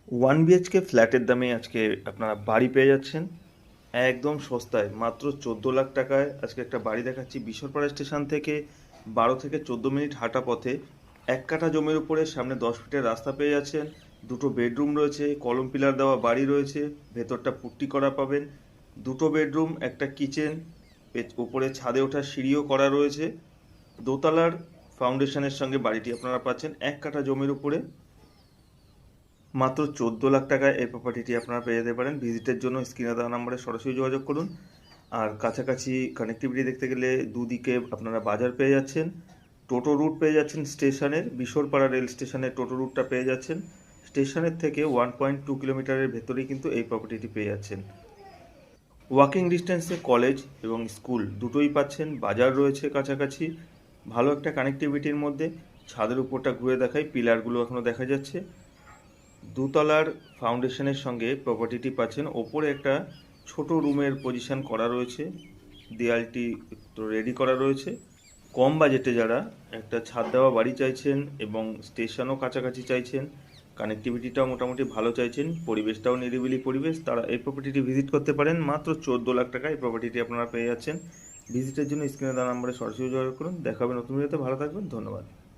One BHK ফ্ল্যাটের দামে আজকে আপনারা বাড়ি পেয়ে যাচ্ছেন একদম সস্তায়, মাত্র 14 লাখ টাকায়। আজকে একটা বাড়ি দেখাচ্ছি বিশরপাড়া স্টেশন থেকে 12 থেকে 14 মিনিট হাঁটা পথে। 1 কাঠা জমির উপরে সামনে 10 ফিটের রাস্তা পেয়ে যাচ্ছেন। দুটো বেডরুম রয়েছে, কলম পিলার দেওয়া বাড়ি রয়েছে, ভেতরটা পুট্টি করা পাবেন। দুটো বেডরুম, একটা কিচেন, উপরে ছাদে ওঠার সিঁড়িও করা রয়েছে। দোতলার ফাউন্ডেশনের সঙ্গে বাড়িটি আপনারা পাচ্ছেন 1 কাঠা জমির উপরে। মাত্র 14 লাখ টাকায় এই প্রপার্টিটি আপনারা পেয়ে যেতে পারেন। ভিজিটের জন্য স্ক্রিনে দেওয়া নম্বরে সরাসরি যোগাযোগ করুন। আর কাছাকাছি কানেক্টিভিটি দেখতে গেলে দুদিকে আপনারা বাজার পেয়ে যাচ্ছেন, টোটো রুট পেয়ে যাচ্ছেন স্টেশনের, বিশরপাড়া রেল স্টেশনের টোটো রুটটা পেয়ে যাচ্ছেন। স্টেশনের থেকে 1.2 কিলোমিটারের ভেতরেই কিন্তু এই প্রপার্টিটি পেয়ে যাচ্ছেন। ওয়াকিং ডিস্টেন্সে কলেজ এবং স্কুল দুটোই পাচ্ছেন, বাজার রয়েছে কাছাকাছি, ভালো একটা কানেক্টিভিটির মধ্যে। ছাদের উপরটা ঘুরে দেখাই, পিলারগুলো এখনও দেখা যাচ্ছে। দোতলার ফাউন্ডেশনের সঙ্গে প্রপার্টিটি পাচ্ছেন। ওপরে একটা ছোট রুমের পজিশন করা রয়েছে, দেয়ালটি তো রেডি করা রয়েছে। কম বাজেটে যারা একটা ছাদ দেওয়া বাড়ি চাইছেন এবং স্টেশনও কাছাকাছি চাইছেন, কানেক্টিভিটিটাও মোটামুটি ভালো চাইছেন, পরিবেশটাও নিরিবিলি পরিবেশ, তারা এই প্রপার্টিটি ভিজিট করতে পারেন। মাত্র 14 লাখ টাকায় এই প্রপার্টিটি আপনারা পেয়ে যাচ্ছেন। ভিজিটের জন্য স্ক্রিনে দেওয়া নম্বরে সরাসরি যোগাযোগ করুন। দেখা হবে নতুন ভিডিওতে। ভালো থাকবেন, ধন্যবাদ।